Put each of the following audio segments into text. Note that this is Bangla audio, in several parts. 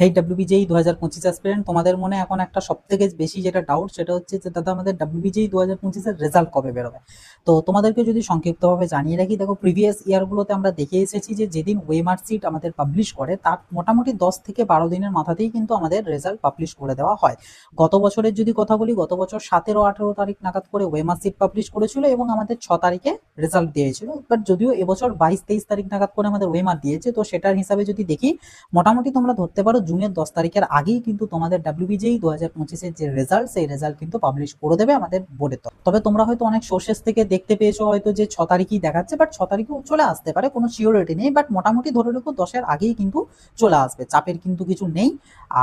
এই ডাব্লিউবিজেই 2025 অ্যাসপিরেন্ট, তোমাদের মনে এখন একটা সবথেকে বেশি যেটা ডাউট সেটা হচ্ছে যে দাদা আমাদের ডাব্লিউবিজেই 2025 এর রেজাল্ট কবে বেরোবে। তো তোমাদেরকে যদি সংক্ষিপ্তভাবে জানিয়ে রাখি, দেখো প্রিভিয়াস ইয়ারগুলোতে আমরা দেখে এসেছি যে যেদিন ওয়েমার সিট আমাদের পাবলিশ করে তার মোটামুটি 10 থেকে 12 দিনের মাথাতেই কিন্তু আমাদের রেজাল্ট পাবলিশ করে দেওয়া হয়। গত বছরের যদি কথা বলি, গত বছর 17-18 তারিখ নাগাদ করে ওয়েমার সিট পাবলিশ করেছিল এবং আমাদের 6 তারিখে রেজাল্ট দিয়েছিল। বাট যদিও এবছর 22-23 তারিখ নাগাদ করে আমাদের ওয়েমার দিয়েছে, তো সেটার হিসাবে যদি দেখি মোটামুটি তোমরা ধরতে পারো জুনের 10 তারিখের আগেই কিন্তু তোমাদের ডাব্লিউবিজেই 2025-এর যে রেজাল্ট সেই রেজাল্ট কিন্তু পাবলিশ করে দেবে আমাদের বোর্ডে। তবে তোমরা হয়তো অনেক সোর্সেস থেকে দেখতে পেয়েছো হয়তো যে 6 তারিখই দেখাচ্ছে, বাট 6 তারিখেও চলে আসতে পারে, কোনো সিওরিটি নেই। বাট মোটামুটি ধরে রেখো 10-এর আগেই কিন্তু চলে আসবে, চাপের কিন্তু কিছু নেই।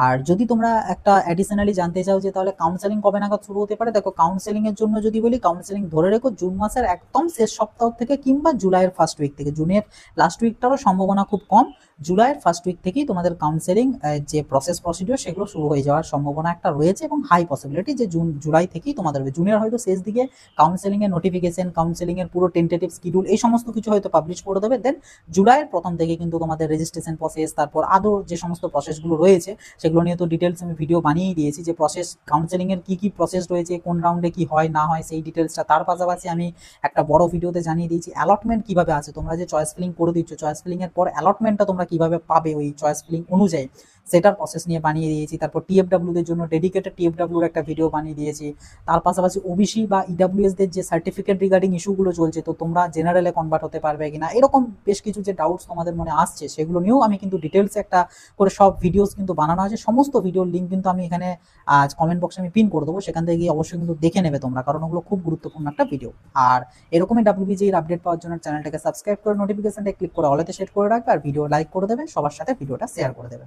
আর যদি তোমরা একটা অ্যাডিশনালি জানতে চাও যে তাহলে কাউন্সেলিং কবে নাগাদ শুরু হতে পারে, দেখো কাউন্সেলিং এর জন্য যদি বলি, কাউন্সেলিং ধরে রেখো জুন মাসের একদম শেষ সপ্তাহ থেকে কিংবা জুলাইয়ের ফার্স্ট উইক থেকে। জুনের লাস্ট উইকটারও সম্ভাবনা খুব কম, জুলাইয়ের ফার্স্ট উইক থেকেই তোমাদের কাউন্সেলিং যে প্রসিডিওর সেগুলো শুরু হয়ে যাওয়ার সম্ভাবনা একটা রয়েছে এবং হাই পসিবিলিটি যে জুলাই থেকেই তোমাদের হবে। জুনের হয়তো শেষ দিকে কাউন্সেলিং এর নোটিফিকেশন, কাউন্সেলিং এর পুরো টেন্টেটিভ শিডিউল এই সমস্ত কিছু হয়তো পাবলিশ করে দেবে। দেন জুলাইয়ের প্রথম থেকে কিন্তু তোমাদের রেজিস্ট্রেশন প্রসেস, তারপর আদৌ যে সমস্ত প্রসেসগুলো রয়েছে সেগুলো নিয়ে তো ডিটেলস আমি ভিডিও বানিয়েই দিয়েছি, যে প্রসেস কাউন্সেলিং এর কি প্রসেস রয়েছে, কোন রাউন্ডে কি হয় না হয় সেই ডিটেলসটা। তার পাশাপাশি আমি একটা বড় ভিডিওতে জানিয়ে দিয়েছি অ্যালটমেন্ট কিভাবে আছে, তোমরা যে চয়েস ফিলিং করে দিচ্ছ, চয়েস ফিলিং এর পর অ্যালটমেন্টটা তোমরা কিভাবে পাবে ওই চয়েস ফিলিং অনুযায়ী, সেটার প্রসেস নিয়ে বানিয়ে দিয়েছি। তারপর টিএফডাব্লিউদের জন্য ডেডিকেটেড টিএফডাব্লিউর একটা ভিডিও বানিয়ে দিয়েছি। তার পাশাপাশি ওবিসি বা ইডাব্লিউএসদের যে সার্টিফিকেট রিগার্ডিং ইস্যুগুলো চলছে, তো তোমরা জেনারেলে কনভার্ট হতে পারবে কিনা, এরকম বেশ কিছু যে ডাউটস তোমাদের মনে আসছে সেগুলো নিয়েও আমি কিন্তু ডিটেলসে একটা করে সব ভিডিওস কিন্তু বানানো আছে। সমস্ত ভিডিওর লিঙ্ক কিন্তু আমি এখানে আজ কমেন্ট বক্সে আমি পিন করে দেবো, সেখান থেকে গিয়ে অবশ্যই কিন্তু দেখে নেবে তোমরা, কারণ ওগুলো খুব গুরুত্বপূর্ণ একটা ভিডিও। আর এরকমই ডাব্লিউবিজের আপডেট পাওয়ার জন্য চ্যানেলটাকে সাবস্ক্রাইব করে নোটিফিকেশনটা ক্লিক করে অলেতে সেট করে রাখবে, আর ভিডিও লাইক করে দেবে, সবার সাথে ভিডিওটা শেয়ার করে দেবে।